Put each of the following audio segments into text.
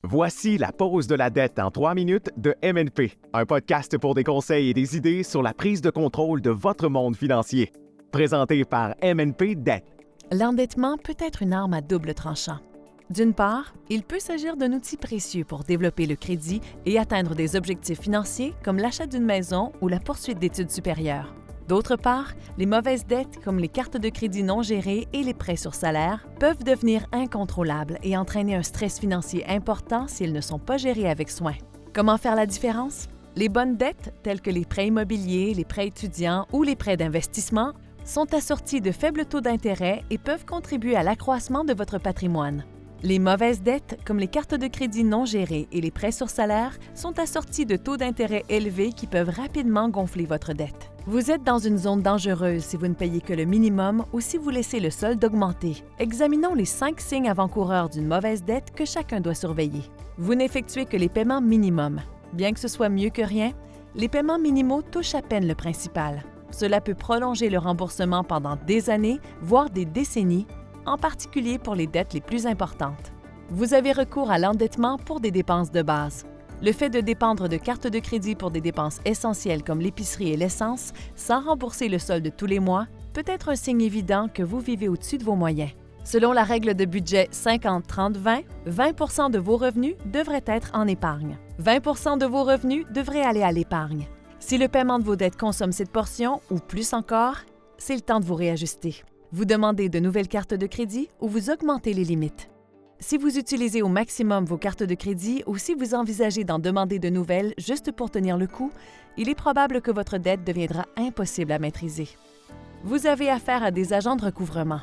Voici la pause de la dette en 3 minutes de MNP, un podcast pour des conseils et des idées sur la prise de contrôle de votre monde financier. Présenté par MNP Dette. L'endettement peut être une arme à double tranchant. D'une part, il peut s'agir d'un outil précieux pour développer le crédit et atteindre des objectifs financiers comme l'achat d'une maison ou la poursuite d'études supérieures. D'autre part, les mauvaises dettes comme les cartes de crédit non gérées et les prêts sur salaire peuvent devenir incontrôlables et entraîner un stress financier important si elles ne sont pas gérées avec soin. Comment faire la différence? Les bonnes dettes, telles que les prêts immobiliers, les prêts étudiants ou les prêts d'investissement, sont assorties de faibles taux d'intérêt et peuvent contribuer à l'accroissement de votre patrimoine. Les mauvaises dettes, comme les cartes de crédit non gérées et les prêts sur salaire, sont assorties de taux d'intérêt élevés qui peuvent rapidement gonfler votre dette. Vous êtes dans une zone dangereuse si vous ne payez que le minimum ou si vous laissez le solde augmenter. Examinons les 5 signes avant-coureurs d'une mauvaise dette que chacun doit surveiller. Vous n'effectuez que les paiements minimums. Bien que ce soit mieux que rien, les paiements minimaux touchent à peine le principal. Cela peut prolonger le remboursement pendant des années, voire des décennies, en particulier pour les dettes les plus importantes. Vous avez recours à l'endettement pour des dépenses de base. Le fait de dépendre de cartes de crédit pour des dépenses essentielles comme l'épicerie et l'essence, sans rembourser le solde tous les mois, peut être un signe évident que vous vivez au-dessus de vos moyens. Selon la règle de budget 50-30-20, 20 de vos revenus devraient être en épargne. 20 de vos revenus devraient aller à l'épargne. Si le paiement de vos dettes consomme cette portion, ou plus encore, c'est le temps de vous réajuster. Vous demandez de nouvelles cartes de crédit ou vous augmentez les limites. Si vous utilisez au maximum vos cartes de crédit ou si vous envisagez d'en demander de nouvelles juste pour tenir le coup, il est probable que votre dette deviendra impossible à maîtriser. Vous avez affaire à des agents de recouvrement.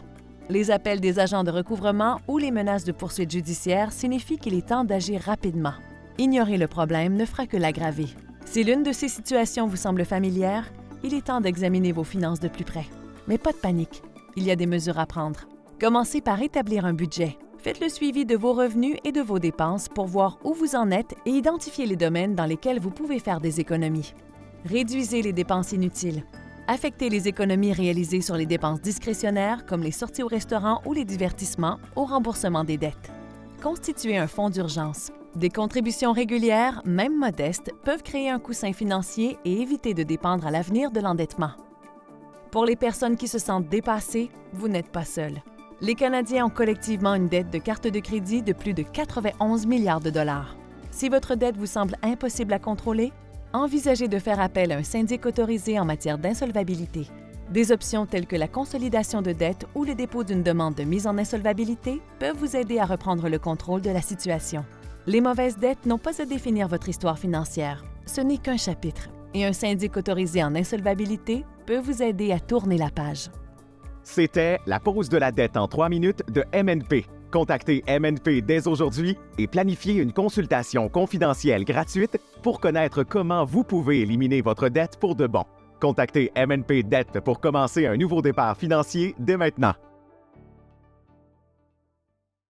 Les appels des agents de recouvrement ou les menaces de poursuites judiciaires signifient qu'il est temps d'agir rapidement. Ignorer le problème ne fera que l'aggraver. Si l'une de ces situations vous semble familière, il est temps d'examiner vos finances de plus près. Mais pas de panique. Il y a des mesures à prendre. Commencez par établir un budget. Faites le suivi de vos revenus et de vos dépenses pour voir où vous en êtes et identifier les domaines dans lesquels vous pouvez faire des économies. Réduisez les dépenses inutiles. Affectez les économies réalisées sur les dépenses discrétionnaires comme les sorties au restaurant ou les divertissements au remboursement des dettes. Constituez un fonds d'urgence. Des contributions régulières, même modestes, peuvent créer un coussin financier et éviter de dépendre à l'avenir de l'endettement. Pour les personnes qui se sentent dépassées, vous n'êtes pas seul. Les Canadiens ont collectivement une dette de carte de crédit de plus de 91 milliards de dollars. Si votre dette vous semble impossible à contrôler, envisagez de faire appel à un syndic autorisé en matière d'insolvabilité. Des options telles que la consolidation de dettes ou le dépôt d'une demande de mise en insolvabilité peuvent vous aider à reprendre le contrôle de la situation. Les mauvaises dettes n'ont pas à définir votre histoire financière. Ce n'est qu'un chapitre. Et un syndic autorisé en insolvabilité peut vous aider à tourner la page. C'était la pause de la dette en 3 minutes de MNP. Contactez MNP dès aujourd'hui et planifiez une consultation confidentielle gratuite pour connaître comment vous pouvez éliminer votre dette pour de bon. Contactez MNP Dette pour commencer un nouveau départ financier dès maintenant.